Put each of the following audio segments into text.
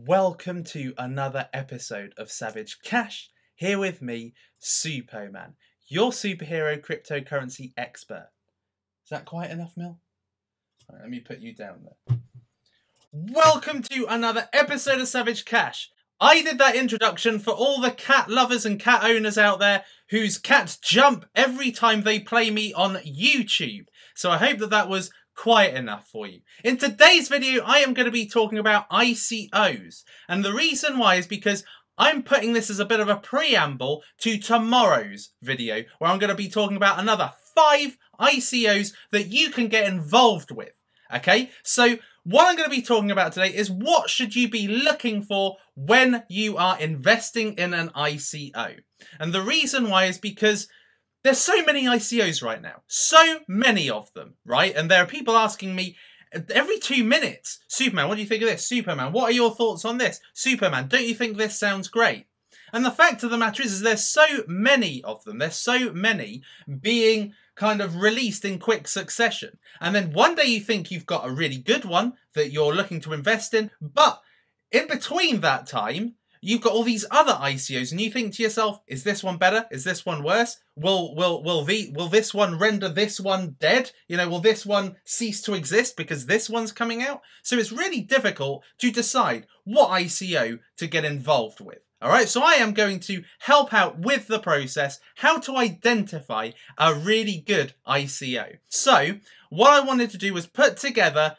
Welcome to another episode of Savage Cash. Here with me, Suppoman, your superhero cryptocurrency expert. Is that quiet enough, Mil? Right, let me put you down there. Welcome to another episode of Savage Cash. I did that introduction for all the cat lovers and cat owners out there whose cats jump every time they play me on YouTube. So I hope that was quiet enough for you. In today's video, I am going to be talking about ICOs. And the reason why is because I'm putting this as a bit of a preamble to tomorrow's video, where I'm going to be talking about another 5 ICOs that you can get involved with. Okay, so what I'm going to be talking about today is what should you be looking for when you are investing in an ICO. And the reason why is because there's so many ICOs right now. So many of them, right? And there are people asking me every 2 minutes, Suppoman, what do you think of this? Suppoman, what are your thoughts on this? Suppoman, don't you think this sounds great? And the fact of the matter is there's so many of them. There's so many being kind of released in quick succession. And then one day you think you've got a really good one that you're looking to invest in. But in between that time, you've got all these other ICOs and you think to yourself, is this one better? Is this one worse? Will this one render this one dead? You know, will this one cease to exist because this one's coming out? So it's really difficult to decide what ICO to get involved with. All right, so I am going to help out with the process, how to identify a really good ICO. So what I wanted to do was put together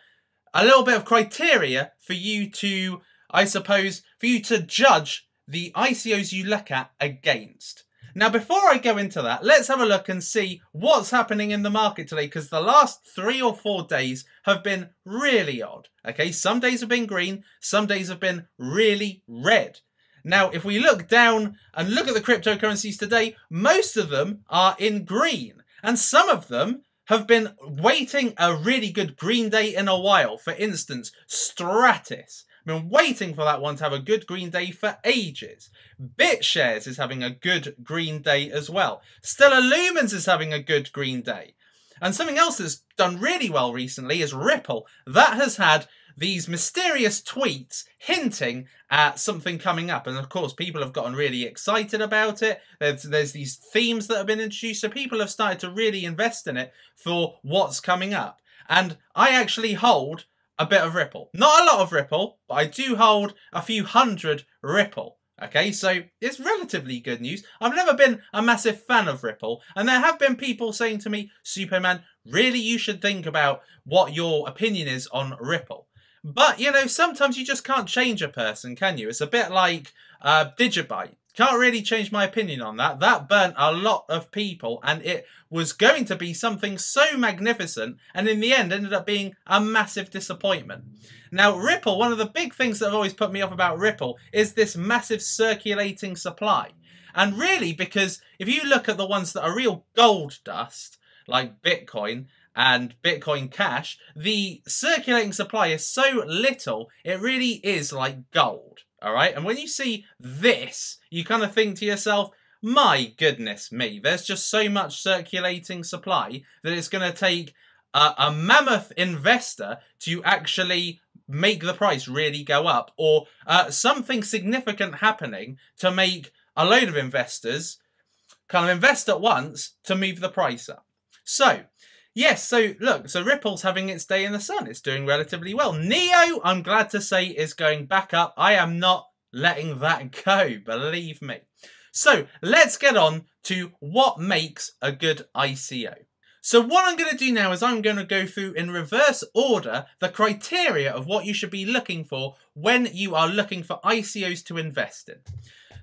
a little bit of criteria for you to, I suppose, for you to judge the ICOs you look at against. Now, before I go into that, let's have a look and see what's happening in the market today, because the last 3 or 4 days have been really odd. Okay, some days have been green, some days have been really red. Now, if we look down and look at the cryptocurrencies today, most of them are in green, and some of them have been waiting a really good green day in a while. For instance, Stratis. I've been waiting for that one to have a good green day for ages. BitShares is having a good green day as well. Stellar Lumens is having a good green day. And something else that's done really well recently is Ripple. That has had these mysterious tweets hinting at something coming up. And of course, people have gotten really excited about it. There's these themes that have been introduced. So people have started to really invest in it for what's coming up. And I actually hold a bit of Ripple. Not a lot of Ripple, but I do hold a few hundred Ripple. Okay, so it's relatively good news. I've never been a massive fan of Ripple, and there have been people saying to me, Suppoman, really you should think about what your opinion is on Ripple. But, you know, sometimes you just can't change a person, can you? It's a bit like Digibyte. Can't really change my opinion on that. That burnt a lot of people, and it was going to be something so magnificent, and in the end ended up being a massive disappointment. Now, Ripple, one of the big things that have always put me off about Ripple is this massive circulating supply. And really, because if you look at the ones that are real gold dust, like Bitcoin and Bitcoin Cash, the circulating supply is so little, it really is like gold. All right, and when you see this, you kind of think to yourself, my goodness me, there's just so much circulating supply that it's going to take a mammoth investor to actually make the price really go up, or something significant happening to make a load of investors kind of invest at once to move the price up. So yes, so look, so Ripple's having its day in the sun. It's doing relatively well. Neo, I'm glad to say, is going back up. I am not letting that go, believe me. So let's get on to what makes a good ICO. So what I'm going to do now is I'm going to go through in reverse order the criteria of what you should be looking for when you are looking for ICOs to invest in.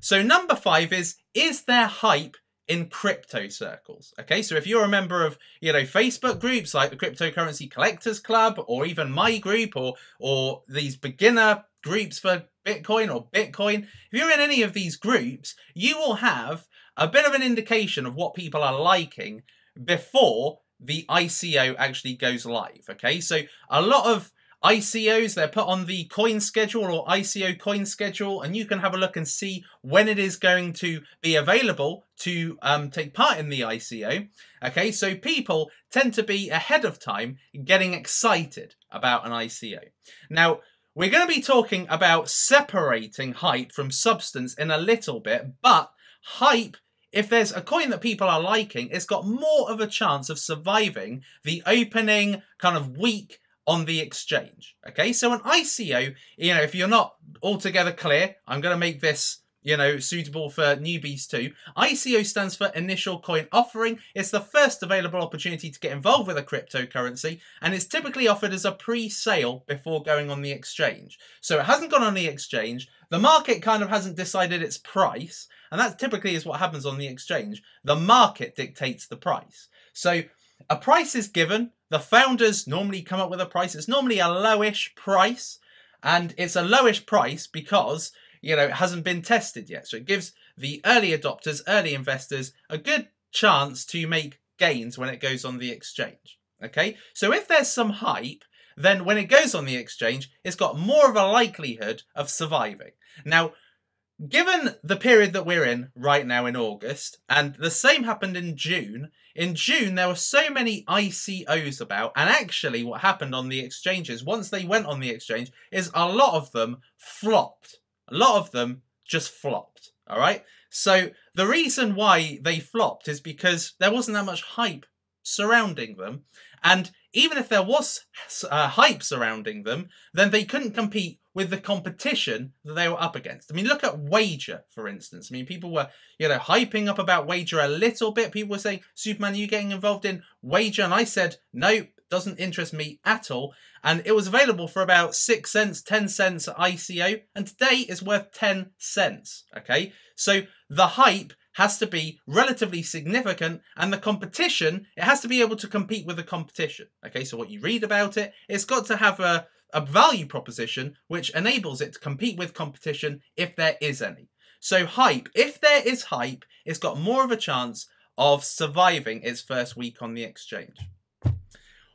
So number 5 is there hype in crypto circles? Okay, so if you're a member of, you know, Facebook groups like the Cryptocurrency Collectors Club, or even my group, or these beginner groups for Bitcoin or Bitcoin, if you're in any of these groups, you will have a bit of an indication of what people are liking before the ICO actually goes live. Okay, so a lot of ICOs, they're put on the coin schedule or ICO coin schedule, and you can have a look and see when it is going to be available to take part in the ICO. Okay, so people tend to be ahead of time getting excited about an ICO. Now, we're going to be talking about separating hype from substance in a little bit, but hype, if there's a coin that people are liking, it's got more of a chance of surviving the opening kind of week on the exchange. Okay, so an ICO, if you're not altogether clear, I'm going to make this, suitable for newbies too. ICO stands for Initial Coin Offering. It's the first available opportunity to get involved with a cryptocurrency, and it's typically offered as a pre-sale before going on the exchange. So it hasn't gone on the exchange, the market kind of hasn't decided its price, and that typically is what happens on the exchange. The market dictates the price. So a price is given, the founders normally come up with a price, it's normally a lowish price, and it's a lowish price because it hasn't been tested yet. So it gives the early adopters, early investors, a good chance to make gains when it goes on the exchange. Okay, so if there's some hype, then when it goes on the exchange, it's got more of a likelihood of surviving. Now, given the period that we're in right now in August, and the same happened in June there were so many ICOs about, and actually what happened on the exchanges, once they went on the exchange, is a lot of them flopped. A lot of them just flopped, all right? So the reason why they flopped is because there wasn't that much hype surrounding them. And even if there was hype surrounding them, then they couldn't compete with the competition that they were up against. I mean, look at Wager, for instance. I mean, people were, hyping up about Wager a little bit. People were saying, Superman, are you getting involved in Wager? And I said, no, doesn't interest me at all. And it was available for about 6 cents, 10 cents at ICO, and today it's worth 10 cents, okay? So the hype has to be relatively significant, and the competition, it has to be able to compete with the competition, okay? So what you read about it, it's got to have a value proposition which enables it to compete with competition if there is any. So hype, if there is hype, it's got more of a chance of surviving its first week on the exchange.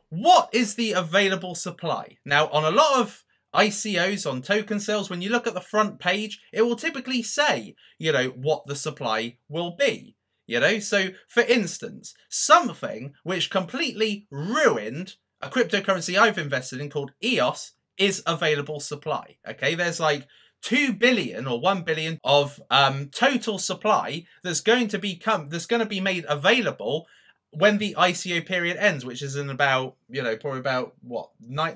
What is the available supply? Now, on a lot of ICOs, on token sales, when you look at the front page, it will typically say, what the supply will be. So for instance, something which completely ruined a cryptocurrency I've invested in called Ico'S is available supply. Okay, there's like 2 billion or 1 billion of total supply that's going to be made available when the ICO period ends, which is in about, probably about,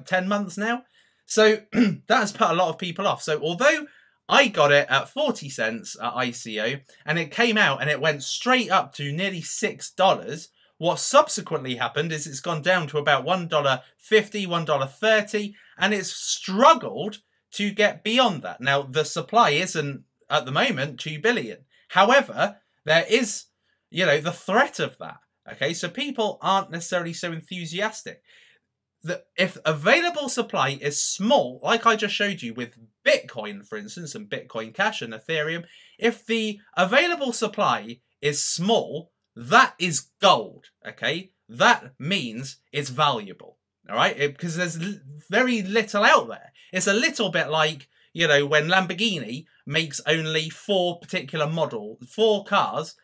10 months now? So that has put a lot of people off. So although I got it at 40 cents at ICO, and it came out and it went straight up to nearly $6, what subsequently happened is it's gone down to about $1.50, $1.30, and it's struggled to get beyond that. Now, the supply isn't, at the moment, 2 billion. However, there is, the threat of that. Okay, so people aren't necessarily so enthusiastic. If available supply is small, like I just showed you with Bitcoin, for instance, and Bitcoin Cash and Ethereum, if the available supply is small, that is gold, okay? That means it's valuable, all right? Because there's very little out there. It's a little bit like, when Lamborghini makes only 4 cars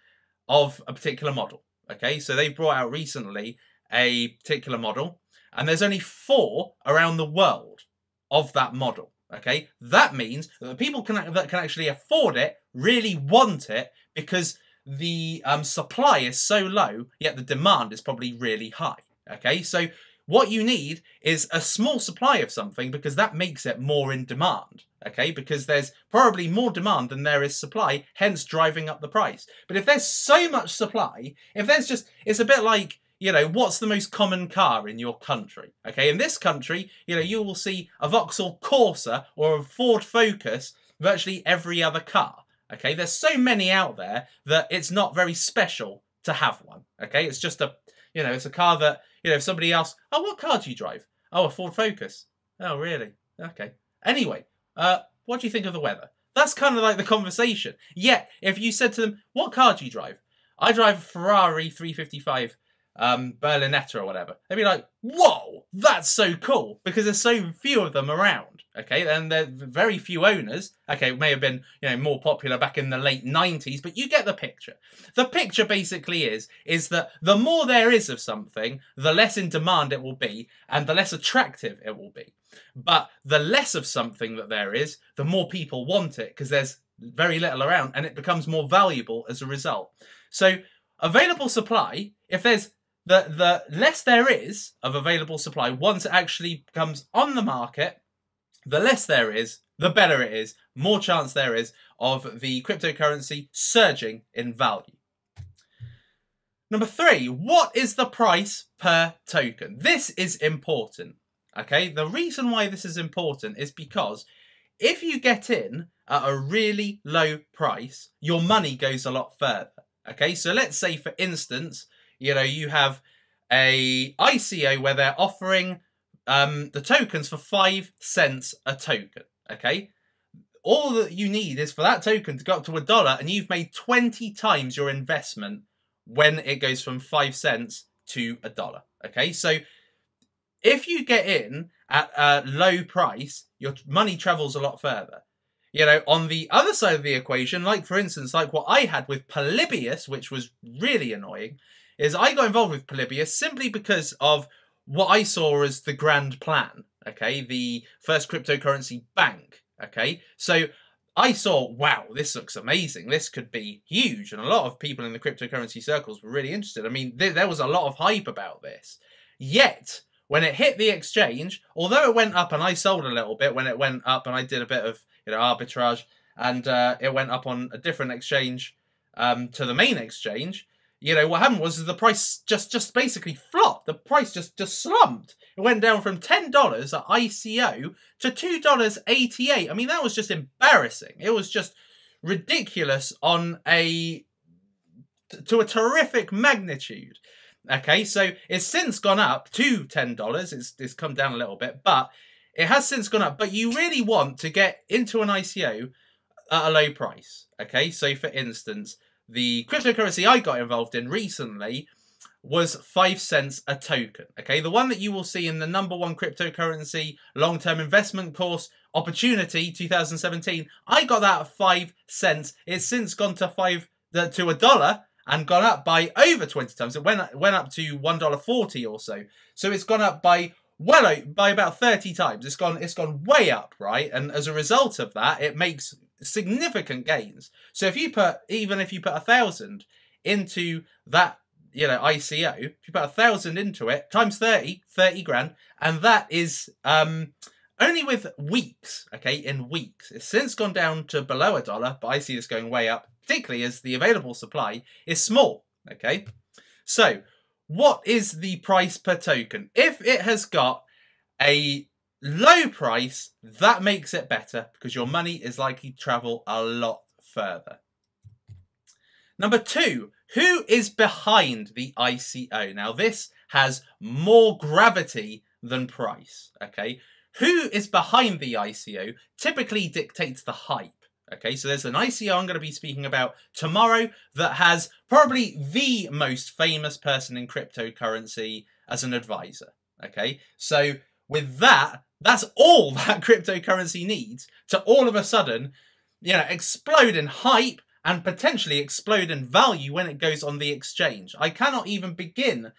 of a particular model. Okay, so they brought out recently a particular model, and there's only 4 around the world of that model. Okay, that means that the people that can actually afford it really want it because the supply is so low, yet the demand is probably really high. Okay, so what you need is a small supply of something because that makes it more in demand. Okay, because there's probably more demand than there is supply, hence driving up the price. But if there's so much supply, it's a bit like, what's the most common car in your country? Okay, in this country, you will see a Vauxhall Corsa or a Ford Focus virtually every other car. Okay, there's so many out there that it's not very special to have one. Okay, it's just it's a car that, if somebody asks, oh, what car do you drive? Oh, a Ford Focus. Oh, really? Okay. Anyway, what do you think of the weather? That's kind of like the conversation. Yet, if you said to them, what car do you drive? I drive a Ferrari 355 Berlinetta or whatever. They'd be like, whoa, that's so cool, because there's so few of them around. Okay, and there are very few owners. Okay, it may have been, you know, more popular back in the late 90s, but you get the picture. The picture basically is that the more there is of something, the less in demand it will be, and the less attractive it will be. But the less of something that there is, the more people want it, because there's very little around, and it becomes more valuable as a result. So available supply, if there's the less there is of available supply, once it actually comes on the market, the less there is, the better it is, more chance there is of the cryptocurrency surging in value. Number 3, what is the price per token? This is important, okay? The reason why this is important is because if you get in at a really low price, your money goes a lot further, okay? So let's say, for instance, you know, you have a ICO where they're offering the tokens for 5 cents a token, okay? All that you need is for that token to go up to $1, and you've made 20 times your investment when it goes from 5 cents to $1, okay? So if you get in at a low price, your money travels a lot further. You know, on the other side of the equation, like for instance, like what I had with Polybius, which was really annoying, is I got involved with Polybius simply because of what I saw as the grand plan, okay? The first cryptocurrency bank, okay? So I saw, wow, this looks amazing. This could be huge. And a lot of people in the cryptocurrency circles were really interested. I mean, there was a lot of hype about this. Yet, when it hit the exchange, although it went up, and I sold a little bit when it went up, and I did a bit of, you know, arbitrage, and it went up on a different exchange to the main exchange, you know, what happened was the price just basically flopped. The price just slumped. It went down from $10 at ICO to $2.88. I mean, that was just embarrassing. It was just ridiculous to a terrific magnitude. Okay, so it's since gone up to $10. It's come down a little bit, but it has since gone up. But you really want to get into an ICO at a low price. Okay, so for instance, the cryptocurrency I got involved in recently was 5 cents a token. Okay, the one that you will see in the #1 cryptocurrency long-term investment course, Opportunity 2017, I got that at 5 cents. It's since gone to $1 and gone up by over 20 times. It went up to $1.40 or so. So it's gone up by by about 30 times. It's gone way up, right? And as a result of that, it makes significant gains. So even if you put 1,000 into that, you know, ICO, if you put 1,000 into it times 30 grand, and that is only with weeks, okay, in weeks. It's since gone down to below $1, but I see this going way up, particularly as the available supply is small, okay? So what is the price per token? If it has got a low price, that makes it better because your money is likely to travel a lot further. Number 2, who is behind the ICO? Now, this has more gravity than price, okay? Who is behind the ICO typically dictates the hype. Okay, so there's an ICO I'm going to be speaking about tomorrow that has probably the most famous person in cryptocurrency as an advisor. Okay, so with that, that's all that cryptocurrency needs to all of a sudden, you know, explode in hype and potentially explode in value when it goes on the exchange. I cannot even begin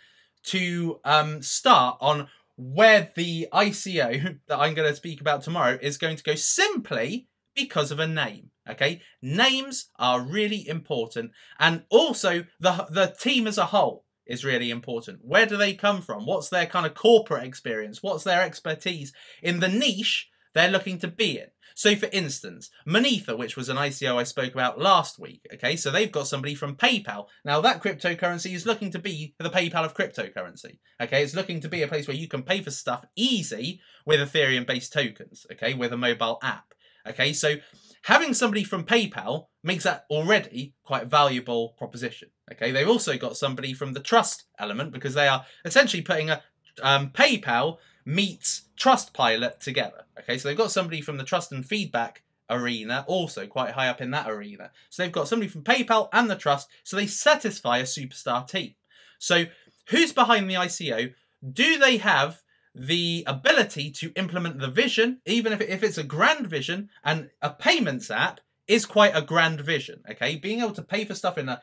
to start on where the ICO that I'm going to speak about tomorrow is going to go, simply because of a name, okay? Names are really important, and also the team as a whole is really important. Where do they come from? What's their kind of corporate experience? What's their expertise in the niche they're looking to be in? So for instance, Monetha, which was an ICO I spoke about last week, okay? So they've got somebody from PayPal. Now that cryptocurrency is looking to be the PayPal of cryptocurrency, okay? It's looking to be a place where you can pay for stuff easy with Ethereum-based tokens, okay? With a mobile app, okay? So having somebody from PayPal makes that already quite a valuable proposition, okay? They've also got somebody from the trust element because they are essentially putting a PayPal meets Trustpilot together. Okay, so they've got somebody from the trust and feedback arena, also quite high up in that arena. So they've got somebody from PayPal and the trust, so they satisfy a superstar team. So who's behind the ICO? Do they have the ability to implement the vision, even if it's a grand vision, and a payments app is quite a grand vision, okay? Being able to pay for stuff in a,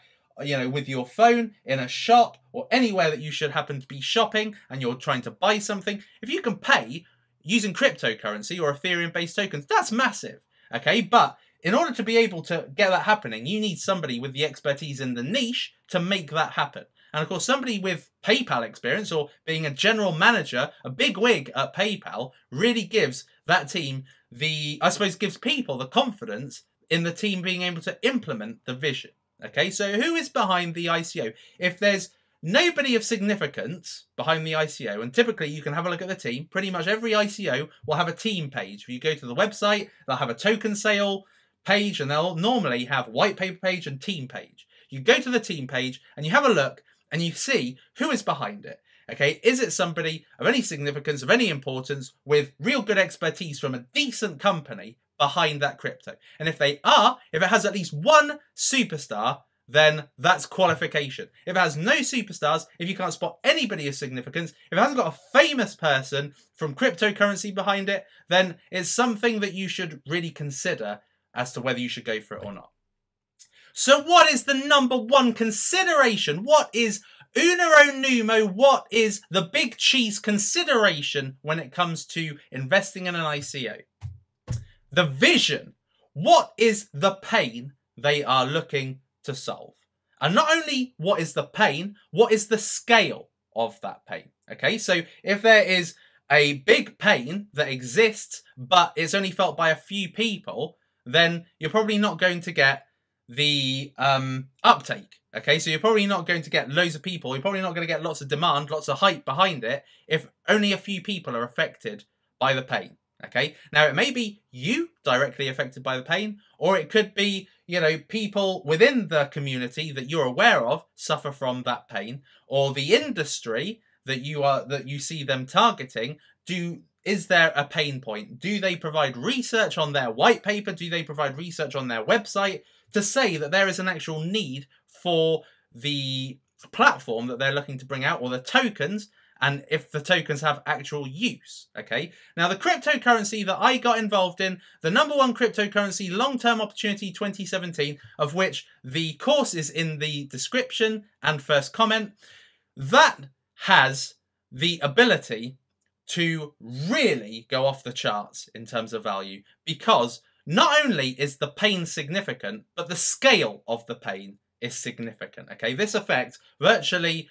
with your phone, in a shop, or anywhere that you should happen to be shopping and you're trying to buy something, if you can pay using cryptocurrency or Ethereum-based tokens, that's massive, okay? But in order to be able to get that happening, you need somebody with the expertise in the niche to make that happen. And of course, somebody with PayPal experience or being a general manager, a big wig at PayPal, really gives that team gives people the confidence in the team being able to implement the vision. Okay, so who is behind the ICO? If there's nobody of significance behind the ICO, and typically you can have a look at the team, pretty much every ICO will have a team page. If you go to the website, they'll have a token sale page, and they'll normally have white paper page and team page. You go to the team page and you have a look and you see who is behind it. Okay, is it somebody of any significance, of any importance, with real good expertise from a decent company behind that crypto? And if they are, if it has at least one superstar, then that's qualification. If it has no superstars, if you can't spot anybody of significance, if it hasn't got a famous person from cryptocurrency behind it, then it's something that you should really consider as to whether you should go for it or not. So what is the #1 consideration? What is Unero Numo? What is the big cheese consideration when it comes to investing in an ICO? The vision. What is the pain they are looking to solve? And not only what is the pain, what is the scale of that pain? Okay, so if there is a big pain that exists, but it's only felt by a few people, then you're probably not going to get the uptake. Okay, so you're probably not going to get loads of people. You're probably not going to get lots of demand, lots of hype behind it if only a few people are affected by the pain. Okay, now it may be you directly affected by the pain, or it could be, people within the community that you're aware of suffer from that pain, or the industry that you see them targeting. Is there a pain point? Do they provide research on their white paper? Do they provide research on their website to say that there is an actual need for the platform that they're looking to bring out, or the tokens, and if the tokens have actual use? Okay, now the cryptocurrency that I got involved in, the #1 cryptocurrency long-term opportunity 2017, of which the course is in the description and first comment, that has the ability to really go off the charts in terms of value, because not only is the pain significant, but the scale of the pain is significant. Okay, this affects virtually,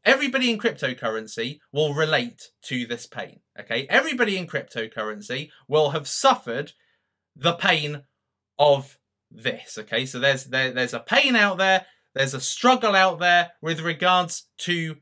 everybody in cryptocurrency will relate to this pain. Okay, everybody in cryptocurrency will have suffered the pain of this. Okay, so there's a pain out there, there's a struggle out there with regards to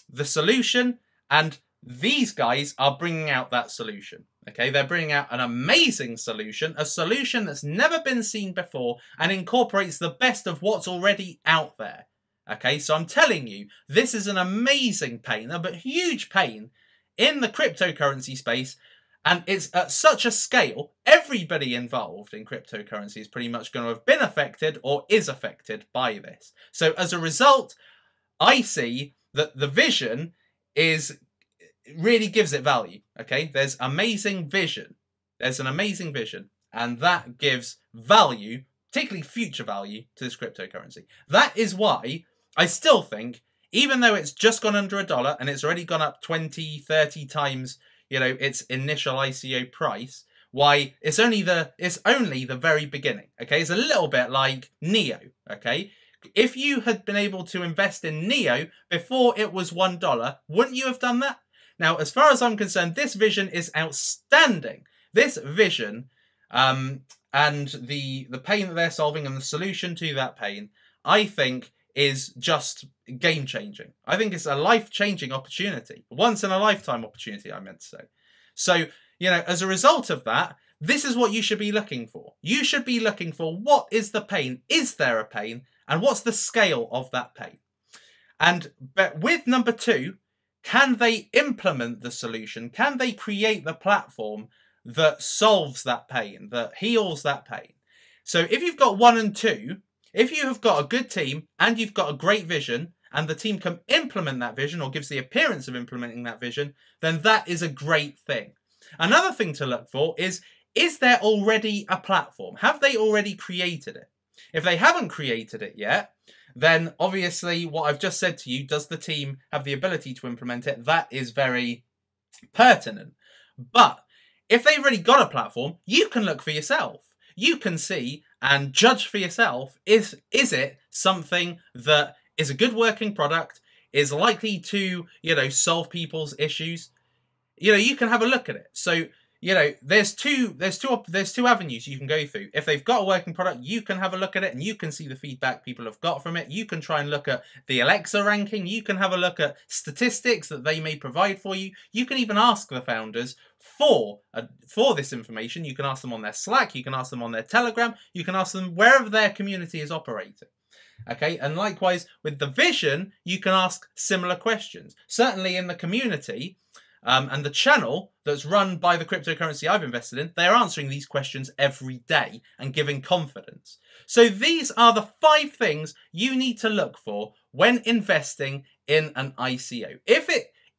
the solution, and these guys are bringing out that solution. Okay, they're bringing out an amazing solution, a solution that's never been seen before and incorporates the best of what's already out there. Okay, so I'm telling you, this is an amazing pain, but huge pain in the cryptocurrency space, and it's at such a scale, everybody involved in cryptocurrency is pretty much going to have been affected or is affected by this. So as a result, I see that the vision really gives it value. Okay, there's amazing vision. There's an amazing vision, and that gives value, particularly future value, to this cryptocurrency. That is why I still think, even though it's just gone under $1 and it's already gone up 20, 30 times, its initial ICO price, why it's only the very beginning. Okay, it's a little bit like Neo. Okay, if you had been able to invest in Neo before it was $1, wouldn't you have done that? Now, as far as I'm concerned, this vision is outstanding. This vision and the pain that they're solving and the solution to that pain, I think, is just game-changing. I think it's a life-changing opportunity. Once in a lifetime opportunity, I meant to say. So, as a result of that, this is what you should be looking for. You should be looking for, what is the pain? Is there a pain? And what's the scale of that pain? But with #2, can they implement the solution? Can they create the platform that solves that pain, that heals that pain? So if you've got 1 and 2, if you have got a good team and you've got a great vision and the team can implement that vision or gives the appearance of implementing that vision, then that is a great thing. Another thing to look for is there already a platform? Have they already created it? If they haven't created it yet, then obviously what I've just said to you, does the team have the ability to implement it? That is very pertinent. But if they've already got a platform, you can look for yourself. You can see and judge for yourself, is it something that is a good working product, is likely to, solve people's issues? You can have a look at it. So, there's two avenues you can go through. If they've got a working product, you can have a look at it and you can see the feedback people have got from it. You can try and look at the Alexa ranking. You can have a look at statistics that they may provide for you. You can even ask the founders for this information. You can ask them on their Slack. You can ask them on their Telegram. You can ask them wherever their community is operating. Okay, and likewise with the vision, you can ask similar questions. Certainly in the community, and the channel that's run by the cryptocurrency I've invested in, they're answering these questions every day and giving confidence. So these are the 5 things you need to look for when investing in an ICO.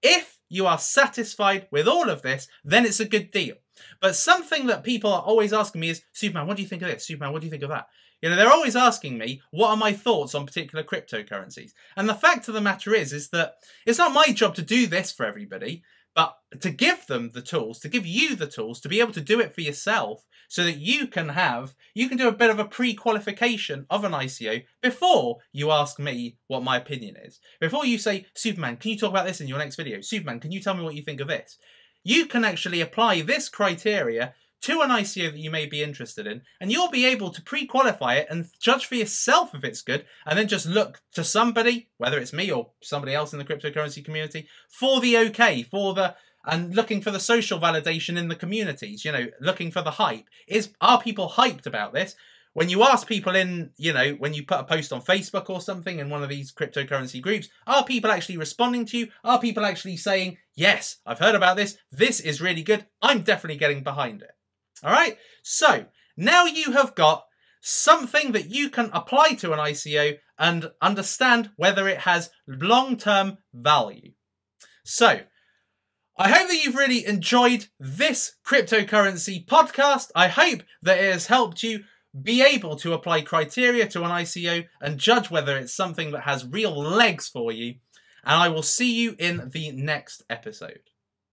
If you are satisfied with all of this, then it's a good deal. But something that people are always asking me is, Suppoman, what do you think of this? Suppoman, what do you think of that? They're always asking me, what are my thoughts on particular cryptocurrencies? And the fact of the matter is that it's not my job to do this for everybody, but to give them the tools, to give you the tools to be able to do it for yourself so that you can do a bit of a pre-qualification of an ICO before you ask me what my opinion is. Before you say, Suppoman, can you talk about this in your next video? Suppoman, can you tell me what you think of this? You can actually apply this criteria to an ICO that you may be interested in, and you'll be able to pre-qualify it and judge for yourself if it's good, and then just look to somebody, whether it's me or somebody else in the cryptocurrency community, for the okay, and looking for the social validation in the communities, looking for the hype. Are people hyped about this? When you ask people when you put a post on Facebook or something in one of these cryptocurrency groups, are people actually responding to you? Are people actually saying, yes, I've heard about this, this is really good, I'm definitely getting behind it? All right, so now you have got something that you can apply to an ICO and understand whether it has long-term value. So I hope that you've really enjoyed this cryptocurrency podcast. I hope that it has helped you be able to apply criteria to an ICO and judge whether it's something that has real legs for you. And I will see you in the next episode.